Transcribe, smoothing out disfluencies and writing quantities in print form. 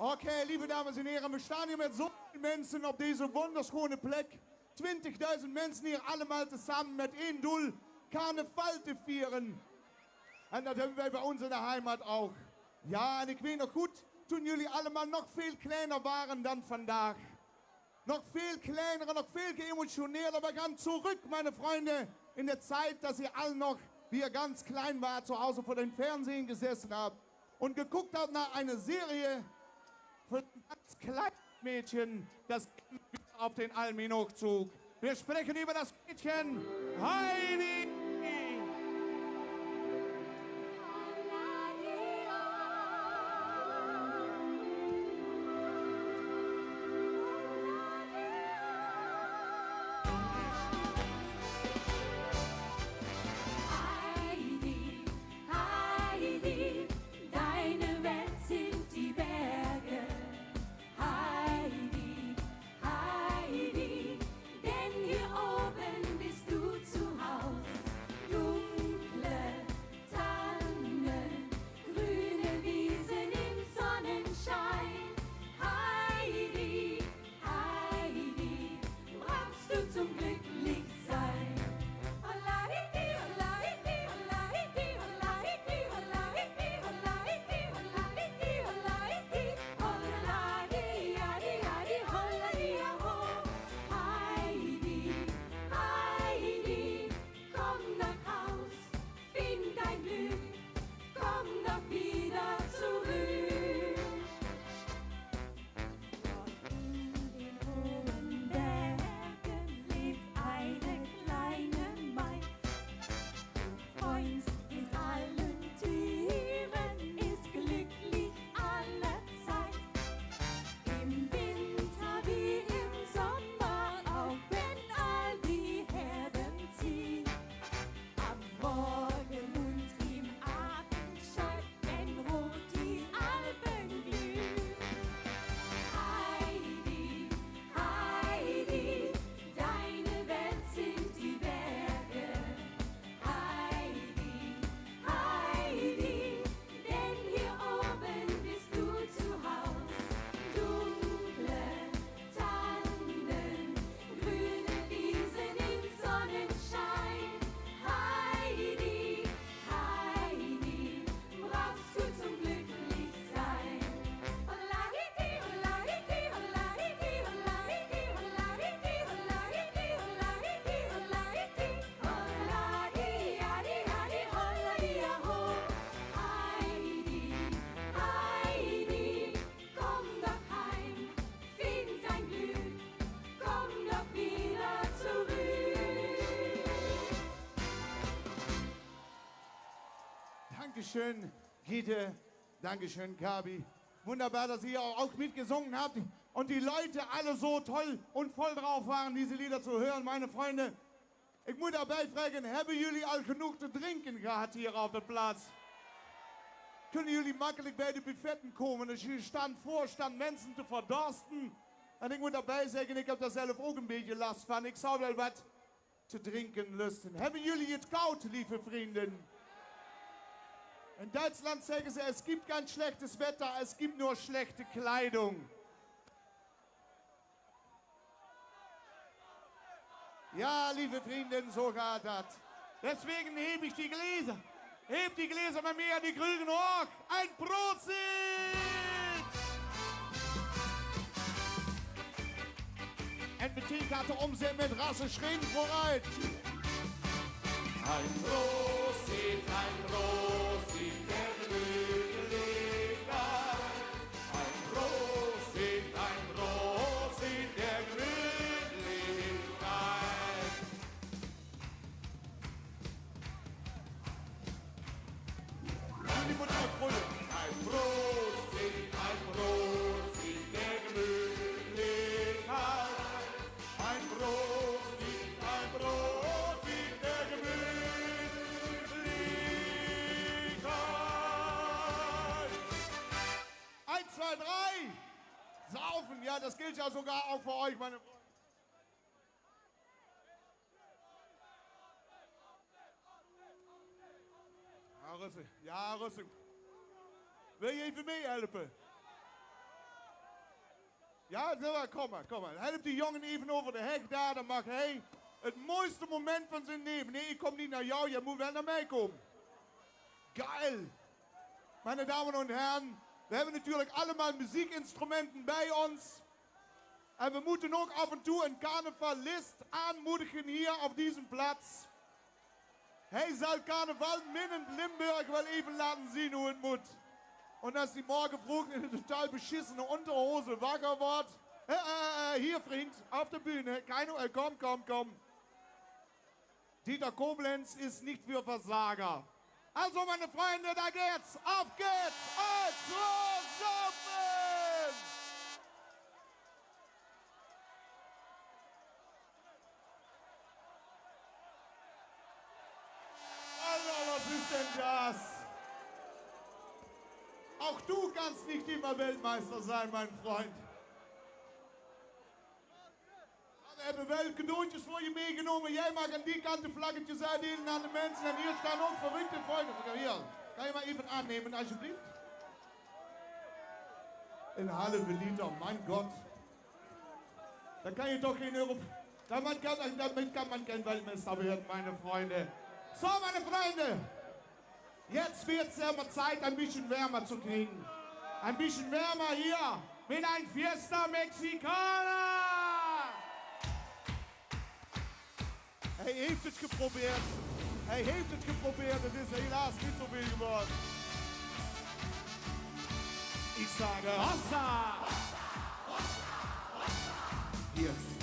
Okay, liebe Damen und Herren, wir stehen hier mit so vielen Menschen auf dieser wunderschönen Plek. 20.000 Menschen hier allemal zusammen mit einem Doel Karneval zu feiern. Und das haben wir bei uns in der Heimat auch. Ja, und ich weiß noch gut, toen jullie allemaal noch viel kleiner waren dann vandaag. Noch viel kleiner, noch viel geemotioneller, aber ganz zurück, meine Freunde, in der Zeit, dass ihr alle noch, wie ihr ganz klein war, zu Hause vor dem Fernsehen gesessen habt und geguckt habt nach einer Serie für ein ganz kleines Mädchen, das auf den Alminochzug. Wir sprechen über das Mädchen Heidi. Dankeschön, Gitte. Dankeschön, Gabi. Wunderbar, dass ihr auch mitgesungen habt und die Leute alle so toll und voll drauf waren, diese Lieder zu hören. Meine Freunde, ich muss dabei fragen, haben jullie al genug zu trinken gehabt hier auf dem Platz? Können jullie makkelijk bij de buffetten komen? Dus je stand Menschen te verdorsten. En ik moet daarbij zeggen, ik heb daar zelf ook een beetje last van. Ik zou wel wat te drinken lusten. Hebben jullie het koud, lieve vrienden? In Deutschland sagen sie, es gibt kein schlechtes Wetter, es gibt nur schlechte Kleidung. Ja, liebe Freunde, so geht das. Deswegen hebe ich die Gläser. Hebt die Gläser bei mir an die grünen Hoch. Ein Prosit! En meteen gaat de omzet met rassen schreeuwen vooruit. Ein Prosit, der Glücklichkeit. Ein Prosit, der Glücklichkeit. Die moet uitrollen. Ein Prosit, der Glücklichkeit. Ein Prosit, der Gemütlichkeit. 1, 2, 3. Saufen, ja, das gilt ja sogar auch für euch, meine Freunde. Ja, Russen. Wil je even meehelpen? Ja, kom maar. Help die jongen even over de hek daar, dan mag hij het mooiste moment van zijn leven. Nee, ik kom niet naar jou, jij moet wel naar mij komen. Geil. Meine Damen und Herren, we hebben natuurlijk allemaal muziekinstrumenten bij ons. En we moeten ook af en toe een carnavalist aanmoedigen hier op deze plaats. Hij zal carnaval minnend Limburg wel even laten zien hoe het moet. Und als die morgen vroeg in een totaal beschissene Unterhose wakker wordt. Hier, vriend, auf der Bühne. Komm. Dieter Koblenz ist nicht für Versager. Also, meine Freunde, da geht's. Auf geht's. Zusammen! Alter, was ist denn das? Auch du kannst nicht immer Weltmeister sein, mein Freund. We hebben wel cadeautjes voor je meegenomen. Jij mag aan die kant de vlaggetjes uitdelen aan de mensen. En hier staan ook verrukte vrienden. Hier, kan je maar even aannemen, alsjeblieft? Een halve liter, mein Gott. Da kann je toch geen Euro... Damit kann man kein Weltmeister werden, meine Freunde. So, meine Freunde. Jetzt wird es ja mal Zeit, ein bisschen wärmer zu kriegen. Ein bisschen wärmer hier mit ein Fiesta Mexicana. Hij heeft het geprobeerd. Het is helaas niet zoveel geworden. Ik sage Hossa! Yes.